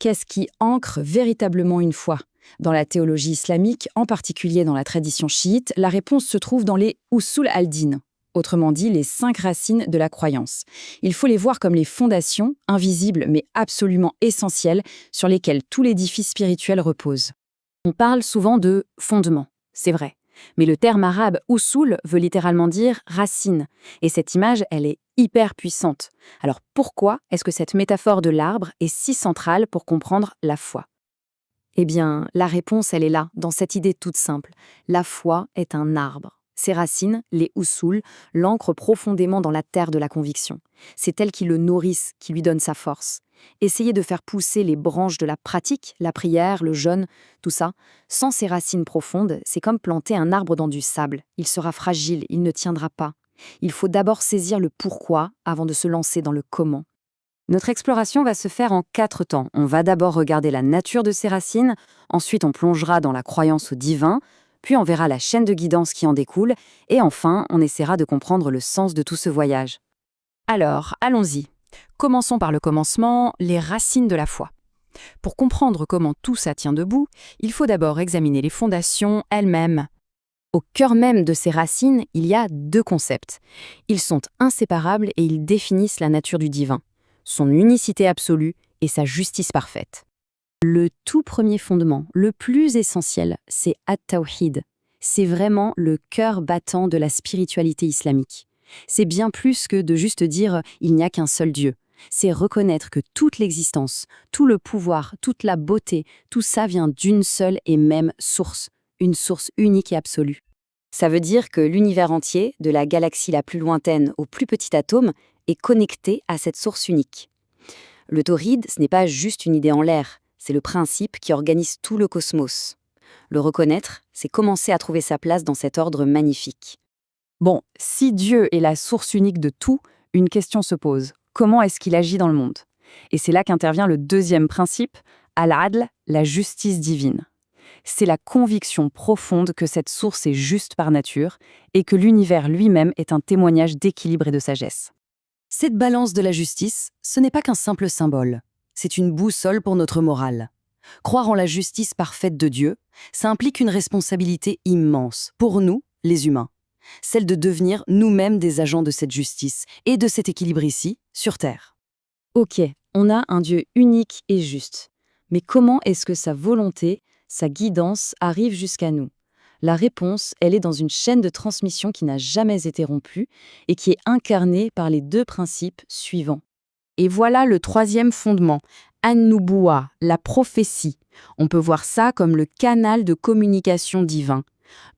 Qu'est-ce qui ancre véritablement une foi? Dans la théologie islamique, en particulier dans la tradition chiite, la réponse se trouve dans les usul al-din, autrement dit les 5 racines de la croyance. Il faut les voir comme les fondations, invisibles mais absolument essentielles, sur lesquelles tout l'édifice spirituel repose. On parle souvent de fondement, c'est vrai. Mais le terme arabe usul veut littéralement dire racine. Et cette image, elle est hyper puissante. Alors pourquoi est-ce que cette métaphore de l'arbre est si centrale pour comprendre la foi? Eh bien, la réponse, elle est là, dans cette idée toute simple. La foi est un arbre. Ses racines, les usul, l'ancrent profondément dans la terre de la conviction. C'est elles qui le nourrissent, qui lui donnent sa force. Essayez de faire pousser les branches de la pratique, la prière, le jeûne, tout ça, sans ces racines profondes, c'est comme planter un arbre dans du sable. Il sera fragile, il ne tiendra pas. Il faut d'abord saisir le pourquoi avant de se lancer dans le comment. Notre exploration va se faire en 4 temps. On va d'abord regarder la nature de ces racines, ensuite on plongera dans la croyance au divin, puis on verra la chaîne de guidance qui en découle, et enfin on essaiera de comprendre le sens de tout ce voyage. Alors, allons-y. Commençons par le commencement, les racines de la foi. Pour comprendre comment tout ça tient debout, il faut d'abord examiner les fondations elles-mêmes. Au cœur même de ces racines, il y a 2 concepts. Ils sont inséparables et ils définissent la nature du divin, son unicité absolue et sa justice parfaite. Le tout premier fondement, le plus essentiel, c'est At-Tawhid. C'est vraiment le cœur battant de la spiritualité islamique. C'est bien plus que de juste dire « il n'y a qu'un seul Dieu ». C'est reconnaître que toute l'existence, tout le pouvoir, toute la beauté, tout ça vient d'une seule et même source, une source unique et absolue. Ça veut dire que l'univers entier, de la galaxie la plus lointaine au plus petit atome, est connecté à cette source unique. Le tawhid, ce n'est pas juste une idée en l'air, c'est le principe qui organise tout le cosmos. Le reconnaître, c'est commencer à trouver sa place dans cet ordre magnifique. Bon, si Dieu est la source unique de tout, une question se pose. Comment est-ce qu'il agit dans le monde? Et c'est là qu'intervient le deuxième principe, al-adl, la justice divine. C'est la conviction profonde que cette source est juste par nature et que l'univers lui-même est un témoignage d'équilibre et de sagesse. Cette balance de la justice, ce n'est pas qu'un simple symbole. C'est une boussole pour notre morale. Croire en la justice parfaite de Dieu, ça implique une responsabilité immense pour nous, les humains. Celle de devenir nous-mêmes des agents de cette justice et de cet équilibre ici, sur Terre. Ok, on a un Dieu unique et juste. Mais comment est-ce que sa volonté, sa guidance arrive jusqu'à nous? La réponse, elle est dans une chaîne de transmission qui n'a jamais été rompue et qui est incarnée par les 2 principes suivants. Et voilà le 3e fondement, An-Nubuwa, la prophétie. On peut voir ça comme le canal de communication divin.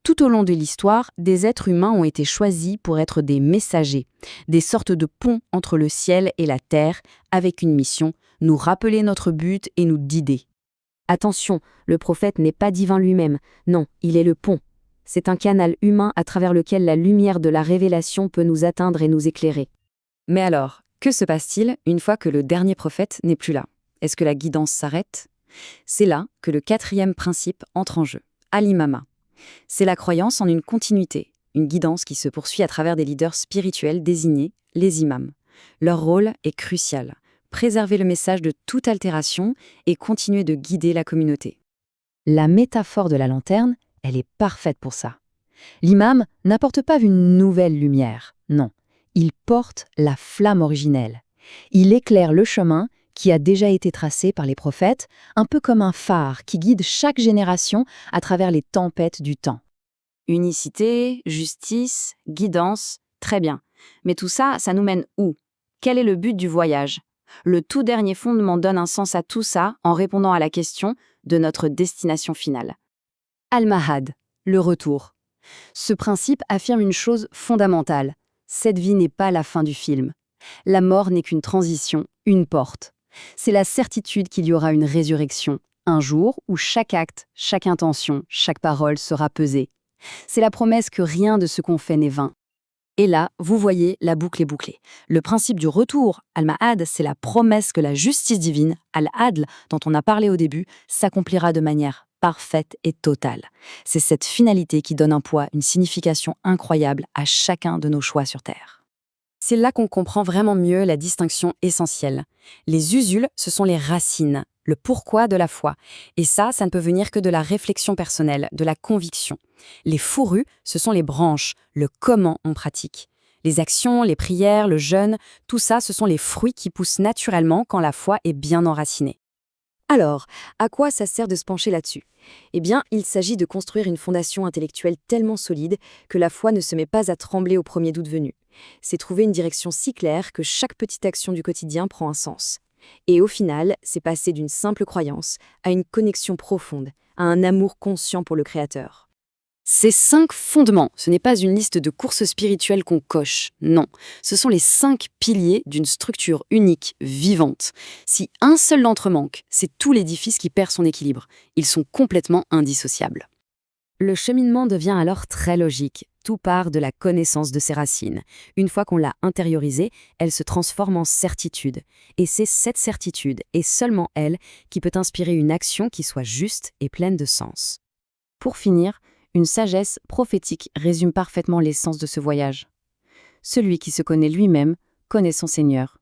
Tout au long de l'histoire, des êtres humains ont été choisis pour être des messagers, des sortes de ponts entre le ciel et la terre, avec une mission, nous rappeler notre but et nous guider. Attention, le prophète n'est pas divin lui-même, non, il est le pont. C'est un canal humain à travers lequel la lumière de la révélation peut nous atteindre et nous éclairer. Mais alors, que se passe-t-il une fois que le dernier prophète n'est plus là? Est-ce que la guidance s'arrête? C'est là que le 4e principe entre en jeu, al-imama. C'est la croyance en une continuité, une guidance qui se poursuit à travers des leaders spirituels désignés, les imams. Leur rôle est crucial. Préserver le message de toute altération et continuer de guider la communauté. La métaphore de la lanterne, elle est parfaite pour ça. L'imam n'apporte pas une nouvelle lumière, non. Il porte la flamme originelle. Il éclaire le chemin qui a déjà été tracé par les prophètes, un peu comme un phare qui guide chaque génération à travers les tempêtes du temps. Unicité, justice, guidance, très bien. Mais tout ça, ça nous mène où? Quel est le but du voyage? Le tout dernier fondement donne un sens à tout ça en répondant à la question de notre destination finale. Al-Mahad, le retour. Ce principe affirme une chose fondamentale. Cette vie n'est pas la fin du film. La mort n'est qu'une transition, une porte. C'est la certitude qu'il y aura une résurrection, un jour où chaque acte, chaque intention, chaque parole sera pesée. C'est la promesse que rien de ce qu'on fait n'est vain. Et là, vous voyez, la boucle est bouclée. Le principe du retour, al-Ma'ad, c'est la promesse que la justice divine, al-Adl, dont on a parlé au début, s'accomplira de manière parfaite et totale. C'est cette finalité qui donne un poids, une signification incroyable à chacun de nos choix sur Terre. C'est là qu'on comprend vraiment mieux la distinction essentielle. Les usuls, ce sont les racines. le pourquoi de la foi. Et ça ne peut venir que de la réflexion personnelle, de la conviction. Les fourrus, ce sont les branches, le comment on pratique. Les actions, les prières, le jeûne, tout ça, ce sont les fruits qui poussent naturellement quand la foi est bien enracinée. Alors, à quoi ça sert de se pencher là-dessus? Eh bien, il s'agit de construire une fondation intellectuelle tellement solide que la foi ne se met pas à trembler au premier doute venu. C'est trouver une direction si claire que chaque petite action du quotidien prend un sens. Et au final, c'est passer d'une simple croyance à une connexion profonde, à un amour conscient pour le Créateur. Ces 5 fondements, ce n'est pas une liste de courses spirituelles qu'on coche, non. Ce sont les 5 piliers d'une structure unique, vivante. Si un seul d'entre eux manque, c'est tout l'édifice qui perd son équilibre. Ils sont complètement indissociables. Le cheminement devient alors très logique. Tout part de la connaissance de ses racines. Une fois qu'on l'a intériorisée, elle se transforme en certitude. Et c'est cette certitude, et seulement elle, qui peut inspirer une action qui soit juste et pleine de sens. Pour finir, une sagesse prophétique résume parfaitement l'essence de ce voyage. Celui qui se connaît lui-même connaît son Seigneur.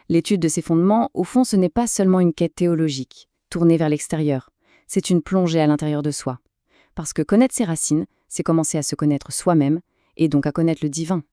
L'étude de ces fondements, au fond, ce n'est pas seulement une quête théologique, tournée vers l'extérieur. C'est une plongée à l'intérieur de soi. Parce que connaître ses racines, c'est commencer à se connaître soi-même, et donc à connaître le divin.